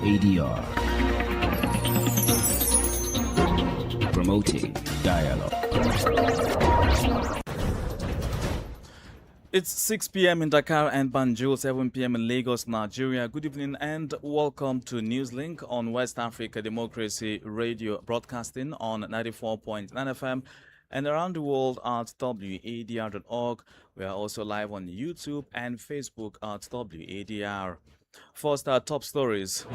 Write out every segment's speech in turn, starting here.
ADR. Promoting dialogue. It's 6 p.m. in Dakar and Banjul, 7 p.m. in Lagos, Nigeria. Good evening and welcome to Newslink on West Africa Democracy Radio, broadcasting on 94.9 FM and around the world at wadr.org. We are also live on YouTube and Facebook at WADR. First, our top stories.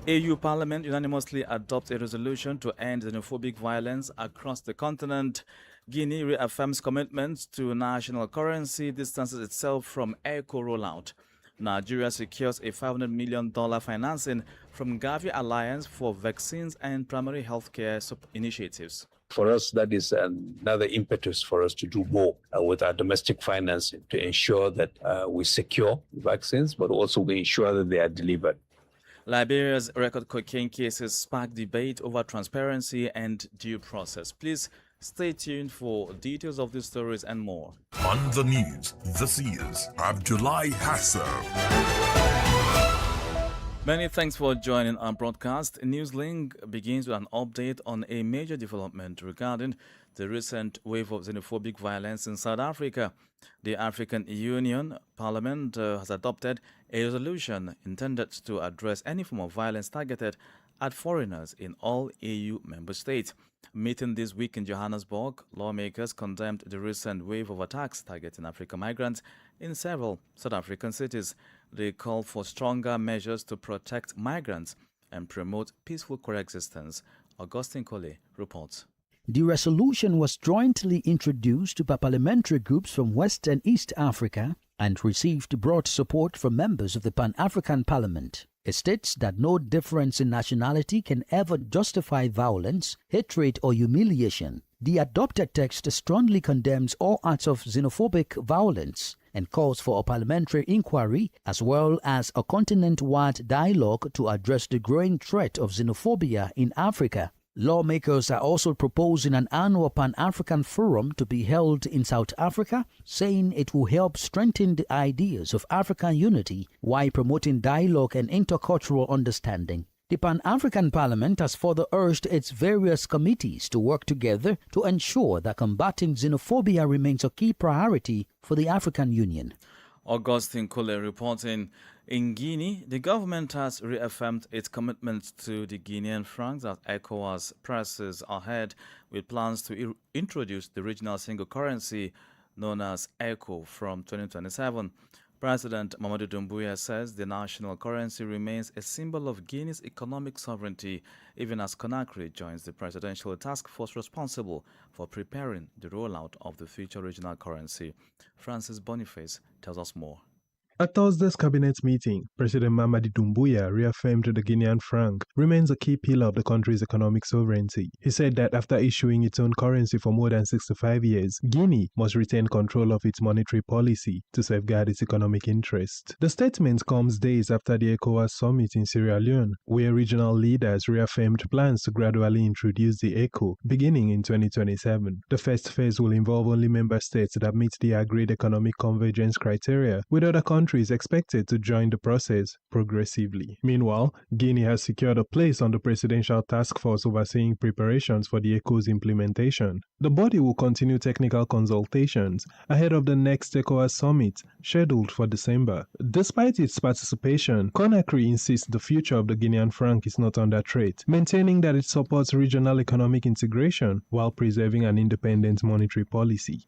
AU Parliament unanimously adopts a resolution to end xenophobic violence across the continent. Guinea reaffirms commitment to national currency, distances itself from ECO rollout. Nigeria secures a $500 million financing from Gavi Alliance for vaccines and primary healthcare initiatives. For us, that is another impetus for us to do more with our domestic financing to ensure that we secure vaccines, but also we ensure that they are delivered. Liberia's record cocaine cases spark debate over transparency and due process. Please stay tuned for details of these stories and more. On the news, this is Abdullahi Hassan. Many thanks for joining our broadcast. Newslink begins with an update on a major development regarding the recent wave of xenophobic violence in South Africa. The African Union Parliament has adopted a resolution intended to address any form of violence targeted at foreigners in all AU member states. Meeting this week in Johannesburg, lawmakers condemned the recent wave of attacks targeting African migrants in several South African cities. They called for stronger measures to protect migrants and promote peaceful coexistence. Augustine Kole reports. The resolution was jointly introduced by parliamentary groups from West and East Africa and received broad support from members of the Pan-African Parliament. It states that no difference in nationality can ever justify violence, hatred, or humiliation. The adopted text strongly condemns all acts of xenophobic violence and calls for a parliamentary inquiry as well as a continent-wide dialogue to address the growing threat of xenophobia in Africa. Lawmakers are also proposing an annual Pan-African Forum to be held in South Africa, saying it will help strengthen the ideas of African unity while promoting dialogue and intercultural understanding. The Pan-African Parliament has further urged its various committees to work together to ensure that combating xenophobia remains a key priority for the African Union. Augustine Kole reporting. In Guinea, the government has reaffirmed its commitment to the Guinean francs as ECOWAS presses ahead with plans to introduce the regional single currency known as ECO from 2027. President Mamadou Doumbouya says the national currency remains a symbol of Guinea's economic sovereignty, even as Conakry joins the presidential task force responsible for preparing the rollout of the future regional currency. Francis Boniface tells us more. At Thursday's cabinet meeting, President Mamadi Doumbouya reaffirmed the Guinean franc remains a key pillar of the country's economic sovereignty. He said that after issuing its own currency for more than 65 years, Guinea must retain control of its monetary policy to safeguard its economic interest. The statement comes days after the ECOWAS summit in Sierra Leone, where regional leaders reaffirmed plans to gradually introduce the ECO beginning in 2027. The first phase will involve only member states that meet the agreed economic convergence criteria, with other countries is expected to join the process progressively. Meanwhile, Guinea has secured a place on the presidential task force overseeing preparations for the ECO's implementation. The body will continue technical consultations ahead of the next ECOWAS summit, scheduled for December. Despite its participation, Conakry insists the future of the Guinean franc is not under threat, maintaining that it supports regional economic integration while preserving an independent monetary policy.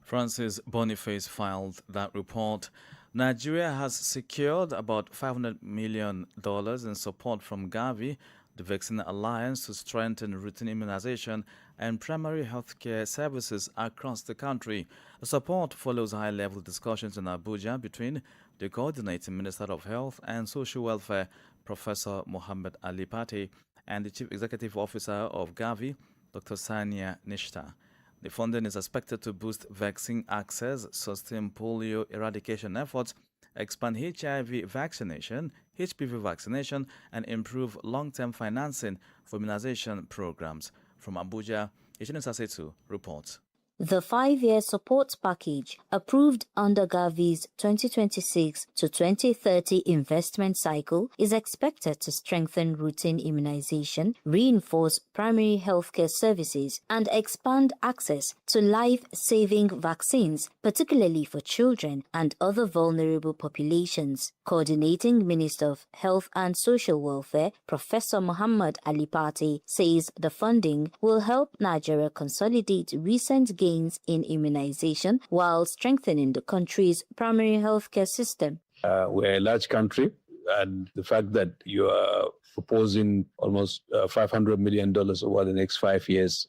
Francis Boniface filed that report. Nigeria has secured about $500 million in support from Gavi, the Vaccine Alliance, to strengthen routine immunization and primary healthcare services across the country. The support follows high-level discussions in Abuja between the coordinating Minister of Health and Social Welfare, Professor Mohammed Ali Pate, and the Chief Executive Officer of Gavi, Dr. Sania Nishta. The funding is expected to boost vaccine access, sustain polio eradication efforts, expand HIV vaccination, HPV vaccination, and improve long-term financing for immunization programs. From Abuja, Ejene Sasetu reports. The 5-year support package approved under Gavi's 2026 to 2030 investment cycle is expected to strengthen routine immunization, reinforce primary healthcare services, and expand access to life-saving vaccines, particularly for children and other vulnerable populations. Coordinating Minister of Health and Social Welfare, Professor Muhammad Ali Pate, says the funding will help Nigeria consolidate recent gains in immunization while strengthening the country's primary healthcare system. We're a large country, and the fact that you are proposing almost $500 million over the next 5 years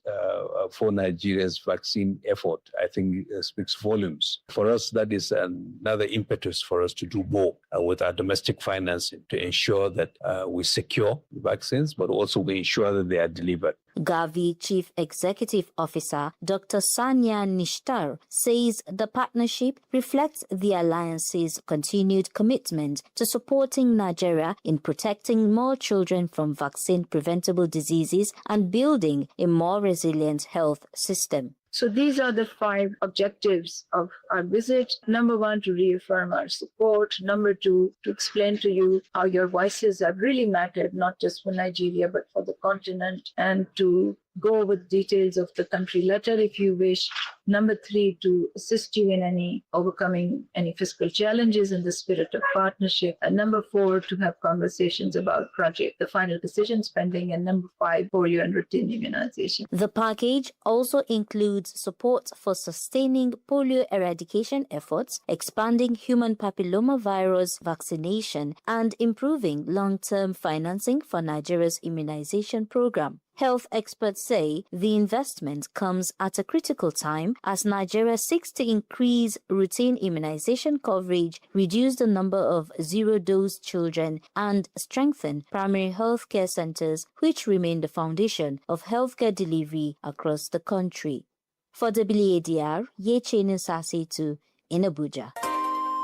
for Nigeria's vaccine effort, I think speaks volumes. For us, that is another impetus for us to do more with our domestic financing to ensure that we secure vaccines, but also we ensure that they are delivered. Gavi Chief Executive Officer Dr. Sanya Nishtar says the partnership reflects the alliance's continued commitment to supporting Nigeria in protecting more children from vaccine-preventable diseases and building a more resilient health system. So these are the 5 objectives of our visit. Number 1, to reaffirm our support. Number 2, to explain to you how your voices have really mattered, not just for Nigeria, but for the continent, and to go with details of the country letter if you wish. Number 3, to assist you in overcoming any fiscal challenges in the spirit of partnership. And number 4, to have conversations about the final decisions pending. And number 5, polio and routine immunization. The package also includes support for sustaining polio eradication efforts, expanding human papillomavirus vaccination, and improving long-term financing for Nigeria's immunization program. Health experts say the investment comes at a critical time as Nigeria seeks to increase routine immunization coverage, reduce the number of zero-dose children, and strengthen primary health care centers, which remain the foundation of healthcare delivery across the country. For WADR, Yeche Nusasitu in Abuja.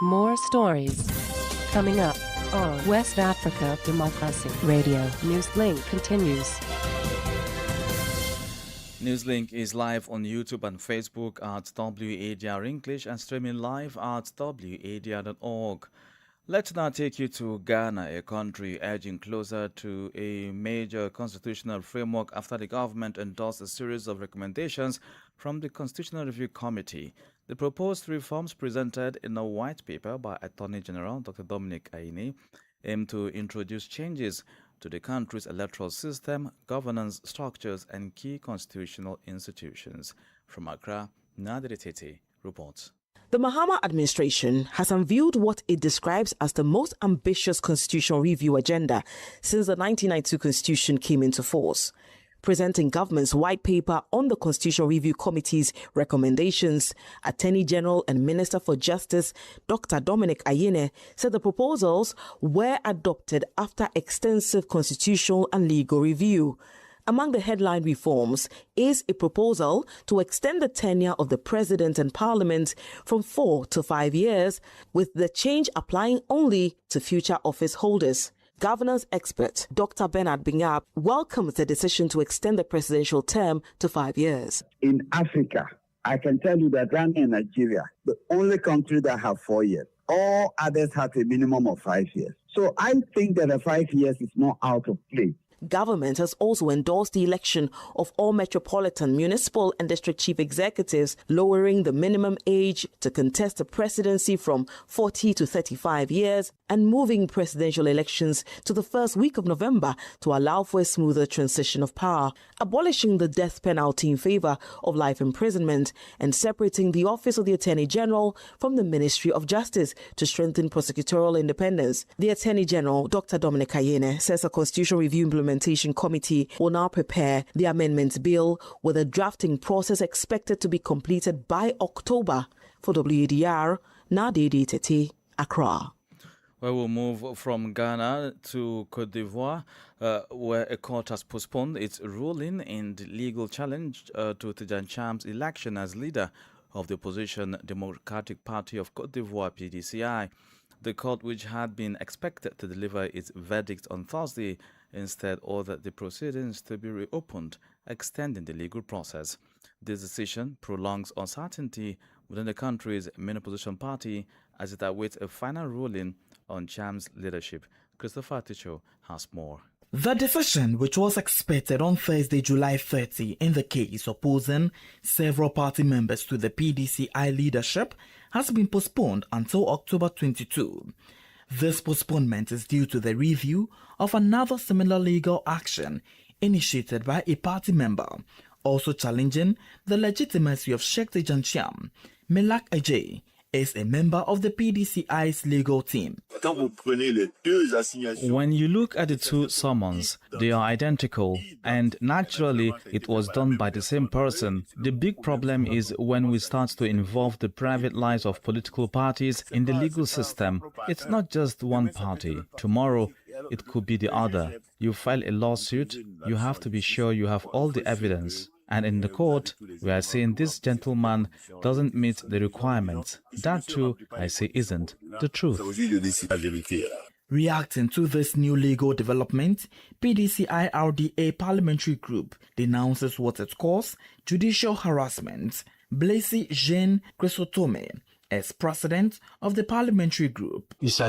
More stories coming up on West Africa Democracy Radio. Newslink continues. Newslink is live on YouTube and Facebook at WADR English and streaming live at wadr.org. Let's now take you to Ghana, a country edging closer to a major constitutional framework after the government endorsed a series of recommendations from the Constitutional Review Committee. The proposed reforms presented in a white paper by Attorney General Dr. Dominic Ayine aim to introduce changes to the country's electoral system, governance structures, and key constitutional institutions. From Accra, Nadir Tete reports. The Mahama administration has unveiled what it describes as the most ambitious constitutional review agenda since the 1992 Constitution came into force. Presenting government's white paper on the Constitutional Review Committee's recommendations, Attorney General and Minister for Justice Dr. Dominic Ayine said the proposals were adopted after extensive constitutional and legal review. Among the headline reforms is a proposal to extend the tenure of the President and Parliament from 4 to 5 years, with the change applying only to future office holders. Governance expert Dr. Bernard Binyab welcomes the decision to extend the presidential term to 5 years. In Africa, I can tell you that Ghana and Nigeria, the only country that have 4 years. All others have a minimum of 5 years. So I think that the 5 years is not out of place. Government has also endorsed the election of all metropolitan, municipal and district chief executives, lowering the minimum age to contest the presidency from 40 to 35 years and moving presidential elections to the first week of November to allow for a smoother transition of power, abolishing the death penalty in favor of life imprisonment and separating the office of the Attorney General from the Ministry of Justice to strengthen prosecutorial independence. The Attorney General, Dr. Dominic Ayine, says a constitutional review implementation committee will now prepare the amendments bill with a drafting process expected to be completed by October. For WADR, Nadidi Tete, Accra. Well, we'll move from Ghana to Cote d'Ivoire, where a court has postponed its ruling in the legal challenge to Tidjane Cham's election as leader of the opposition Democratic Party of Cote d'Ivoire, PDCI. The court, which had been expected to deliver its verdict on Thursday, instead ordered the proceedings to be reopened extending the legal process. This decision prolongs uncertainty within the country's main opposition party as it awaits a final ruling on Cham's leadership. Christopher Ticho has more. The decision, which was expected on Thursday, July 30, in the case opposing several party members to the PDCI leadership, has been postponed until October 22. This postponement is due to the review of another similar legal action initiated by a party member, also challenging the legitimacy of Sheikh Tijan Cham. Milak Ajay is a member of the PDCI's legal team. When you look at the two summons, they are identical, and naturally it was done by the same person. The big problem is when we start to involve the private lives of political parties in the legal system. It's not just one party. Tomorrow, it could be the other. You file a lawsuit, you have to be sure you have all the evidence. And in the court, we are saying this gentleman doesn't meet the requirements. That too, I say, isn't the truth. Reacting to this new legal development, PDCI-RDA parliamentary group denounces what it calls judicial harassment. Blaise Jean Chrysotome, as president of the parliamentary group. This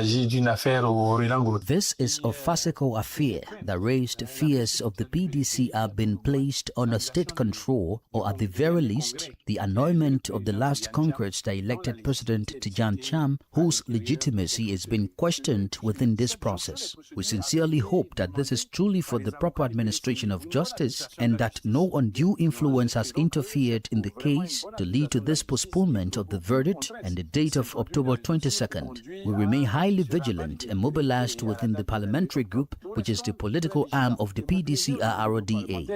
is a farcical affair that raised fears of the PDCR being placed under state control, or at the very least, the annoyment of the last Congress that elected President Tijan Cham, whose legitimacy is being questioned within this process. We sincerely hope that this is truly for the proper administration of justice and that no undue influence has interfered in the case to lead to this postponement of the verdict and the date of October 22nd. We remain highly vigilant and mobilized within the parliamentary group, which is the political arm of the PDCR-RDA.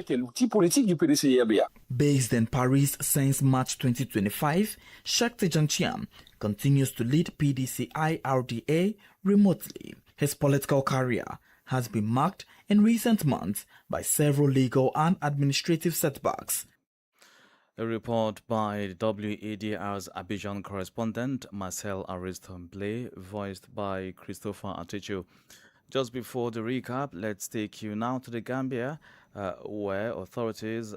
Based in Paris since March 2025, Sheikh Tijan Cham continues to lead PDCI-RDA remotely. His political career has been marked in recent months by several legal and administrative setbacks. A report by WADR's Abidjan correspondent Marcel Ariston-Blay, voiced by Christopher Atichu. Just before the recap, let's take you now to the Gambia, where authorities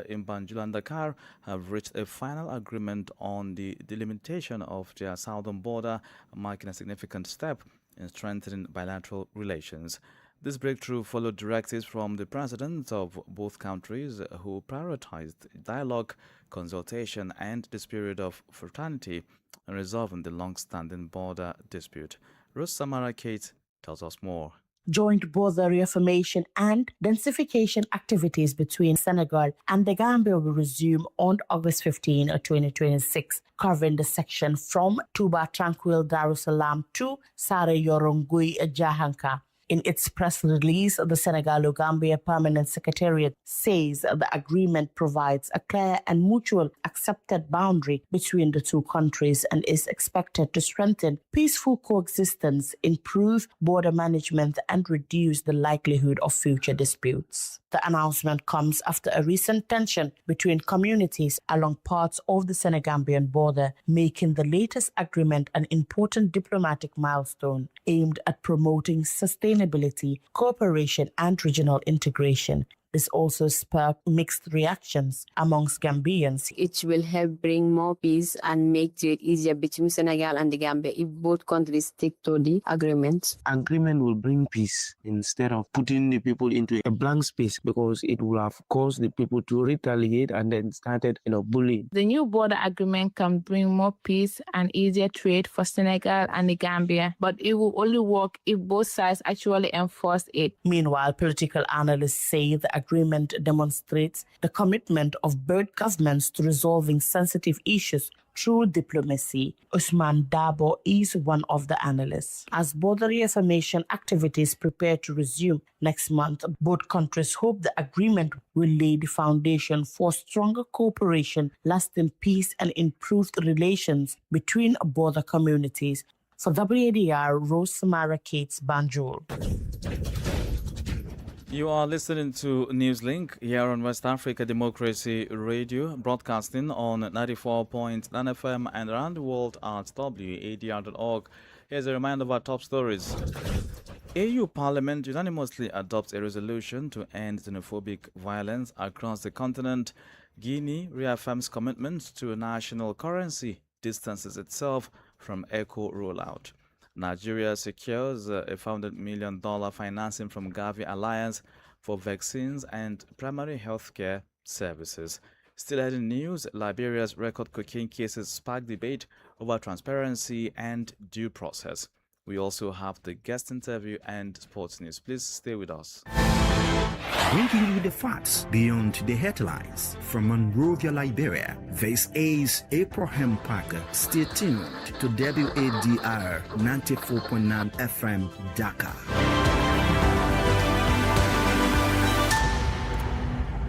in Banjul and Dakar have reached a final agreement on the delimitation of their southern border, marking a significant step in strengthening bilateral relations. This breakthrough followed directives from the presidents of both countries, who prioritized dialogue, consultation, and the spirit of fraternity in resolving the long-standing border dispute. Rose Samara Kate tells us more. Joint border reaffirmation and densification activities between Senegal and the Gambia will resume on August 15, 2026, covering the section from Touba Tranquil Darussalam to Sare Yorongui Jahanka. In its press release, the Senegal-Gambia Permanent Secretariat says the agreement provides a clear and mutual accepted boundary between the two countries and is expected to strengthen peaceful coexistence, improve border management, and reduce the likelihood of future disputes. The announcement comes after a recent tension between communities along parts of the Senegambian border, making the latest agreement an important diplomatic milestone aimed at promoting sustainability, cooperation, and regional integration. This also sparked mixed reactions amongst Gambians. It will help bring more peace and make trade easier between Senegal and the Gambia if both countries stick to the agreement. Agreement will bring peace instead of putting the people into a blank space, because it will have caused the people to retaliate and then started bullying. The new border agreement can bring more peace and easier trade for Senegal and the Gambia, but it will only work if both sides actually enforce it. Meanwhile, political analysts say the agreement demonstrates the commitment of both governments to resolving sensitive issues through diplomacy. Usman Dabo is one of the analysts. As border reaffirmation activities prepare to resume next month, both countries hope the agreement will lay the foundation for stronger cooperation, lasting peace, and improved relations between border communities. For WADR, Rose Samara Cates, Banjul. You are listening to Newslink here on West Africa Democracy Radio, broadcasting on 94.9 FM and around the world at wadr.org. Here's a reminder of our top stories. EU Parliament unanimously adopts a resolution to end xenophobic violence across the continent. Guinea reaffirms commitment to a national currency, distances itself from ECO rollout. Nigeria secures a $500 million financing from Gavi Alliance for vaccines and primary healthcare services. Still ahead in news, Liberia's record cocaine cases spark debate over transparency and due process. We also have the guest interview and sports news. Please stay with us. Bringing you the facts beyond the headlines from Monrovia, Liberia. This is Abraham Parker. Stay tuned to WADR 94.9 FM Dakar.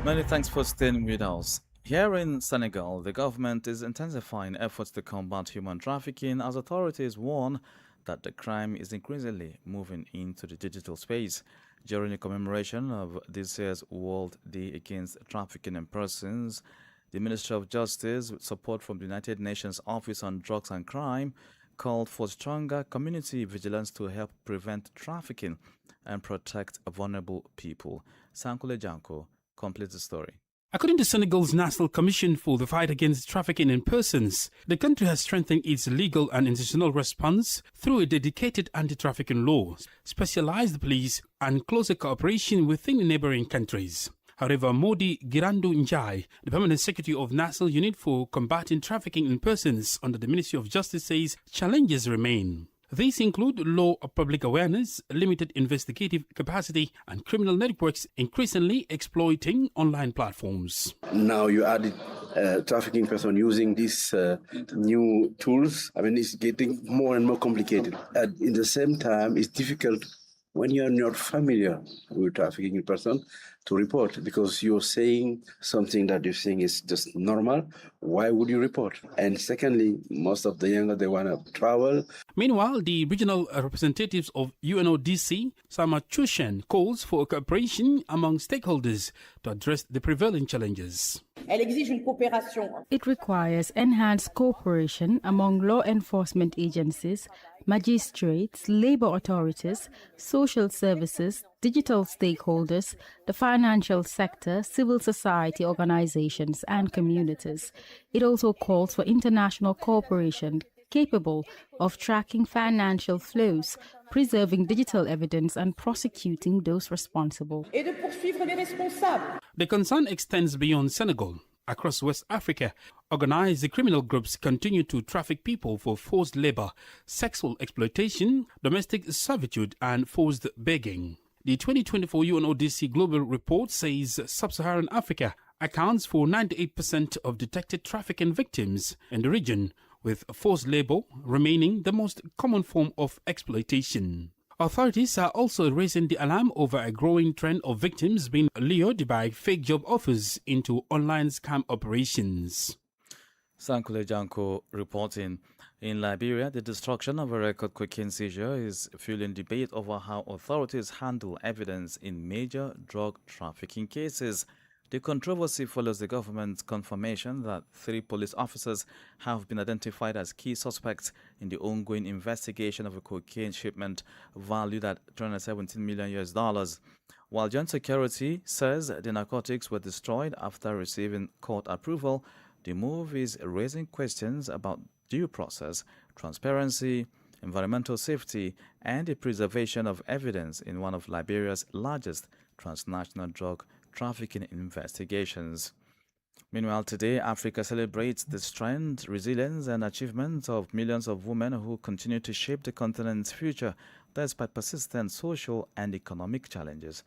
Many thanks for staying with us. Here in Senegal, the government is intensifying efforts to combat human trafficking as authorities warn that the crime is increasingly moving into the digital space. During the commemoration of this year's World Day Against Trafficking in Persons, the Ministry of Justice, with support from the United Nations Office on Drugs and Crime, called for stronger community vigilance to help prevent trafficking and protect vulnerable people. Sankule Janko completes the story. According to Senegal's National Commission for the Fight Against Trafficking in Persons, the country has strengthened its legal and institutional response through a dedicated anti-trafficking law, specialized police, and closer cooperation within the neighboring countries. However, Modi Girandu Njai, the Permanent Secretary of National Unit for Combating Trafficking in Persons under the Ministry of Justice, says challenges remain. These include low public awareness, limited investigative capacity, and criminal networks increasingly exploiting online platforms. Now you added trafficking person using these new tools. I mean, it's getting more and more complicated. At in the same time, it's difficult when you're not familiar with trafficking in person to report, because you're saying something that you're saying is just normal. Why would you report? And secondly, most of the younger, they want to travel. Meanwhile, the regional representatives of UNODC, Sama Chushen, calls for cooperation among stakeholders to address the prevailing challenges. It requires enhanced cooperation among law enforcement agencies, magistrates, labor authorities, social services, digital stakeholders, the financial sector, civil society organizations, and communities. It also calls for international cooperation capable of tracking financial flows, preserving digital evidence, and prosecuting those responsible. The concern extends beyond Senegal. Across West Africa, organized criminal groups continue to traffic people for forced labor, sexual exploitation, domestic servitude, and forced begging. The 2024 UNODC Global Report says Sub-Saharan Africa accounts for 98% of detected trafficking victims in the region, with forced labor remaining the most common form of exploitation. Authorities are also raising the alarm over a growing trend of victims being lured by fake job offers into online scam operations. Sankule Janko reporting. In Liberia, the destruction of a record cocaine seizure is fueling debate over how authorities handle evidence in major drug trafficking cases. The controversy follows the government's confirmation that 3 police officers have been identified as key suspects in the ongoing investigation of a cocaine shipment valued at $217 million. While Joint Security says the narcotics were destroyed after receiving court approval, the move is raising questions about due process, transparency, environmental safety, and the preservation of evidence in one of Liberia's largest transnational drug trafficking investigations. Meanwhile, today, Africa celebrates the strength, resilience, and achievements of millions of women who continue to shape the continent's future despite persistent social and economic challenges.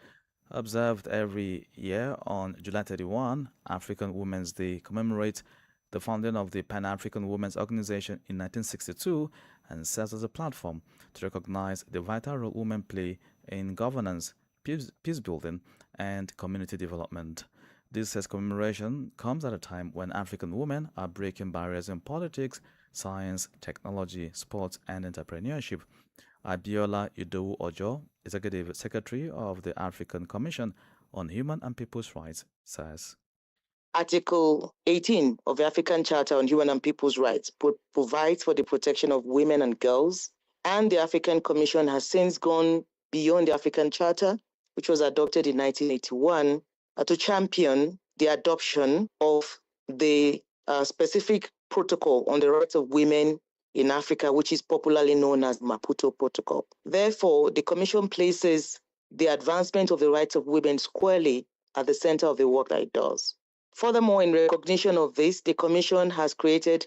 Observed every year on July 31, African Women's Day commemorates the founding of the Pan-African Women's Organization in 1962 and serves as a platform to recognize the vital role women play in governance, peace building, and community development. This year's commemoration comes at a time when African women are breaking barriers in politics, science, technology, sports, and entrepreneurship. Abiola Idowu Ojo, Executive Secretary of the African Commission on Human and People's Rights, says, Article 18 of the African Charter on Human and People's Rights provides for the protection of women and girls, and the African Commission has since gone beyond the African Charter, which was adopted in 1981, to champion the adoption of the specific protocol on the rights of women in Africa, which is popularly known as Maputo Protocol. Therefore, the Commission places the advancement of the rights of women squarely at the center of the work that it does. Furthermore, in recognition of this, the Commission has created,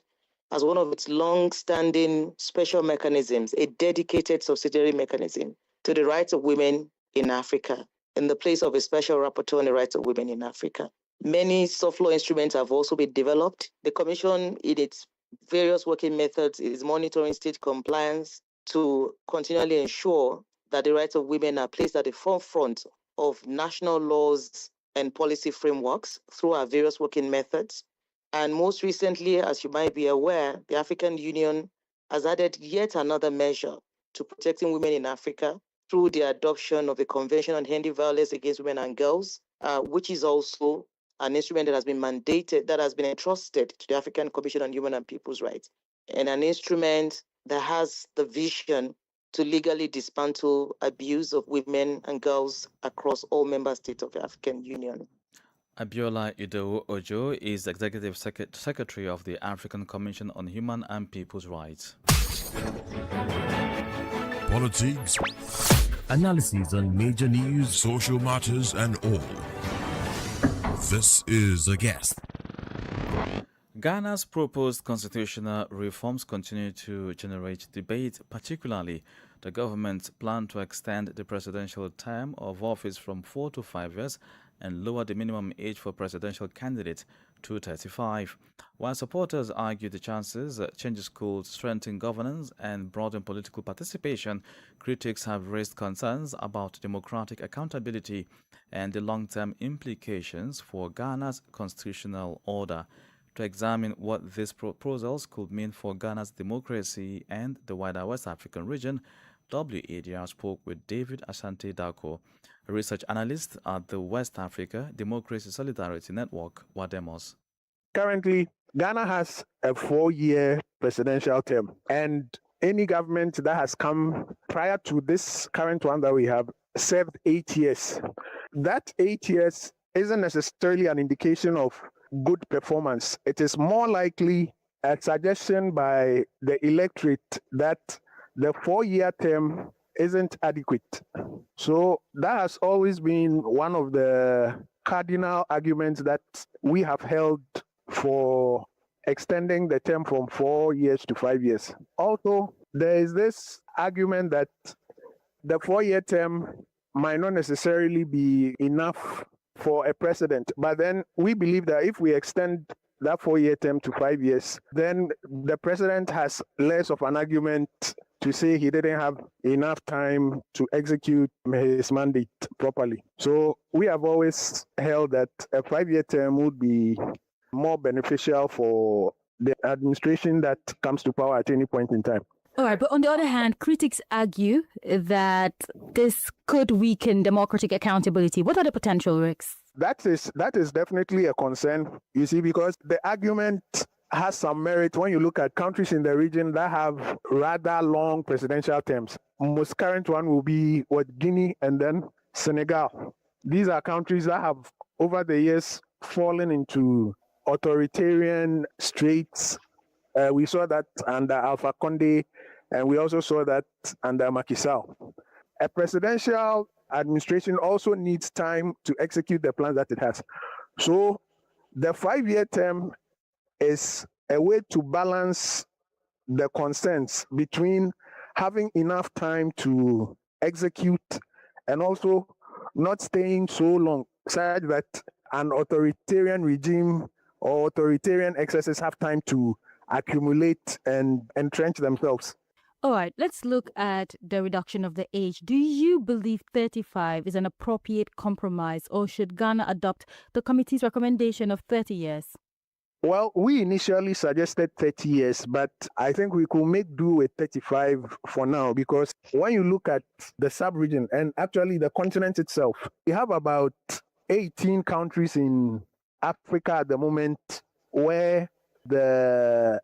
as one of its long-standing special mechanisms, a dedicated subsidiary mechanism to the rights of women in Africa, in the place of a special rapporteur on the rights of women in Africa. Many soft law instruments have also been developed. The Commission, in its various working methods, is monitoring state compliance to continually ensure that the rights of women are placed at the forefront of national laws and policy frameworks through our various working methods. And most recently, as you might be aware, the African Union has added yet another measure to protecting women in Africa through the adoption of the Convention on Ending Violence Against Women and Girls, which is also an instrument that has been mandated, that has been entrusted to the African Commission on Human and People's Rights, and an instrument that has the vision to legally dismantle abuse of women and girls across all member states of the African Union. Abiola Idowu Ojo is Executive Secretary of the African Commission on Human and People's Rights. Politics, analysis on major news, social matters, and all. This is A Guest. Ghana's proposed constitutional reforms continue to generate debate, particularly the government's plan to extend the presidential term of office from 4 to 5 years and lower the minimum age for presidential candidates to 35. While supporters argue the changes could strengthen governance and broaden political participation, critics have raised concerns about democratic accountability and the long-term implications for Ghana's constitutional order. To examine what these proposals could mean for Ghana's democracy and the wider West African region, WADR spoke with David Asante Dako, a research analyst at the West Africa Democracy Solidarity Network, WADEMOS. Currently, Ghana has a 4-year presidential term, and any government that has come prior to this current one that we have served 8 years. That 8 years isn't necessarily an indication of good performance. It is more likely a suggestion by the electorate that the 4-year term isn't adequate. So that has always been one of the cardinal arguments that we have held for extending the term from 4 years to 5 years. Also, there is this argument that the 4-year term might not necessarily be enough for a president. But then we believe that if we extend that 4-year term to 5 years, then the president has less of an argument to say he didn't have enough time to execute his mandate properly. So we have always held that a 5-year term would be more beneficial for the administration that comes to power at any point in time. All right, but on the other hand, critics argue that this could weaken democratic accountability. What are the potential risks? That is definitely a concern, you see, because the argument has some merit when you look at countries in the region that have rather long presidential terms. Most current one will be Guinea and then Senegal. These are countries that have, over the years, fallen into authoritarian straits. We saw that under Alpha Condé, and we also saw that under Macky Sall. A presidential administration also needs time to execute the plans that it has. So the 5-year term is a way to balance the concerns between having enough time to execute and also not staying so long, such that an authoritarian regime or authoritarian excesses have time to accumulate and entrench themselves. All right, let's look at the reduction of the age. Do you believe 35 is an appropriate compromise, or should Ghana adopt the committee's recommendation of 30 years? Well, we initially suggested 30 years, but I think we could make do with 35 for now, because when you look at the sub-region and actually the continent itself, we have about 18 countries in Africa at the moment where the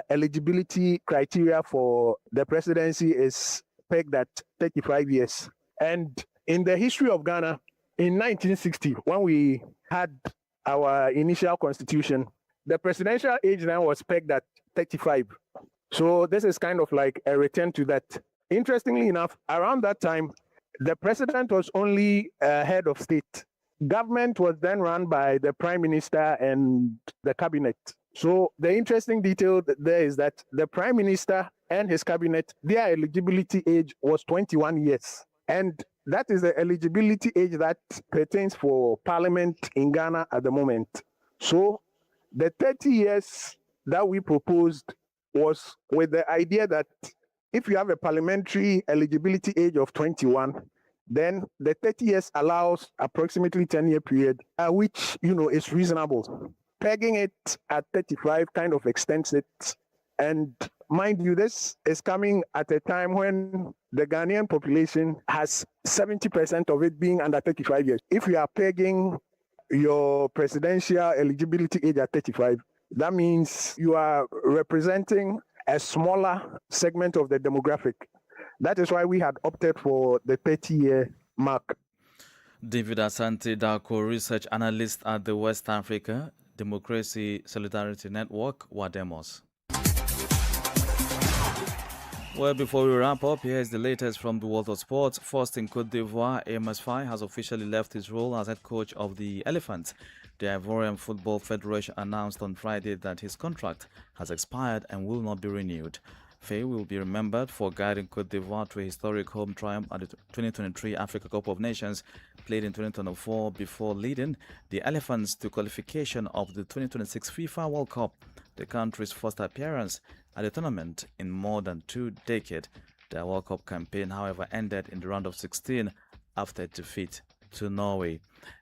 eligibility criteria for the presidency is pegged at 35 years. And in the history of Ghana, in 1960, when we had our initial constitution, the presidential age then was pegged at 35. So this is kind of like a return to that. Interestingly enough, around that time, the president was only a head of state. Government was then run by the prime minister and the cabinet. So the interesting detail there is that the prime minister and his cabinet, their eligibility age was 21 years. And that is the eligibility age that pertains for parliament in Ghana at the moment. So the 30 years that we proposed was with the idea that if you have a parliamentary eligibility age of 21, then the 30 years allows approximately 10-year period, which, is reasonable. Pegging it at 35 kind of extends it. And mind you, this is coming at a time when the Ghanaian population has 70% of it being under 35 years. If you are pegging your presidential eligibility age at 35, that means you are representing a smaller segment of the demographic. That is why we had opted for the 30-year mark. David Asante Darko, research analyst at the West Africa Democracy Solidarity Network, WADEMOS. Well, before we wrap up, here is the latest from the world of sports. First, in Cote d'Ivoire, Amos Faye has officially left his role as head coach of the Elephants. The Ivorian Football Federation announced on Friday that his contract has expired and will not be renewed. Faye will be remembered for guiding Cote d'Ivoire to a historic home triumph at the 2023 Africa Cup of Nations, played in 2024, before leading the Elephants to qualification of the 2026 FIFA World Cup, the country's first appearance at the tournament in more than 2 decades. Their World Cup campaign, however, ended in the round of 16 after defeat to Norway.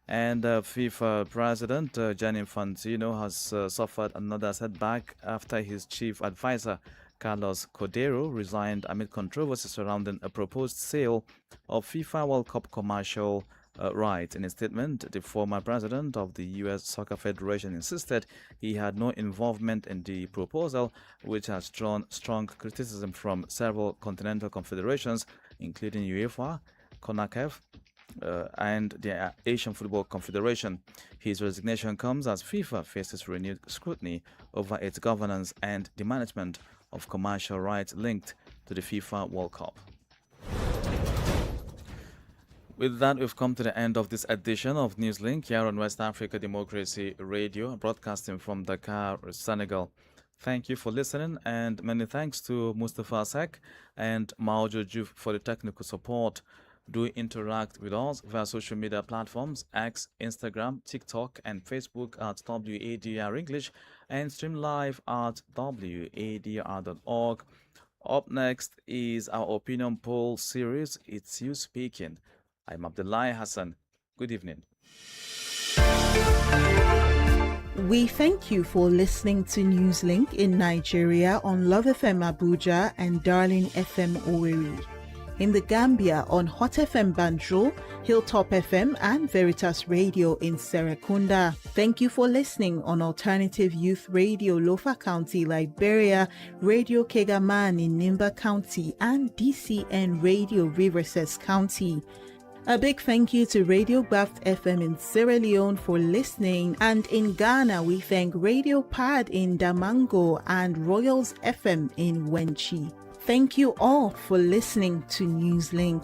And FIFA President Gianni Infantino has suffered another setback after his chief advisor Carlos Cordero resigned amid controversy surrounding a proposed sale of FIFA World Cup commercial rights. In a statement, the former president of the U.S. Soccer Federation insisted he had no involvement in the proposal, which has drawn strong criticism from several continental confederations, including UEFA, CONCACAF, and the Asian Football Confederation. His resignation comes as FIFA faces renewed scrutiny over its governance and the management of commercial rights linked to the FIFA World Cup. With that, we've come to the end of this edition of Newslink here on West Africa Democracy Radio, broadcasting from Dakar, Senegal. Thank you for listening, and many thanks to Mustafa Sek and Maojo Juf for the technical support. Do interact with us via social media platforms X, Instagram, TikTok, and Facebook at WADR English, and stream live at wadr.org. Up next is our opinion poll series, It's You Speaking. I'm Abdullahi Hassan. Good evening. We thank you for listening to Newslink in Nigeria on Love FM Abuja and Darling FM Owerri. In the Gambia on Hot FM Banjul, Hilltop FM and Veritas Radio in Serekunda. Thank you for listening on Alternative Youth Radio Lofa County, Liberia, Radio Kegaman in Nimba County, and DCN Radio Riverses County. A big thank you to Radio Baft FM in Sierra Leone for listening, and in Ghana we thank Radio Pad in Damango and Royals FM in Wenchi. Thank you all for listening to Newslink.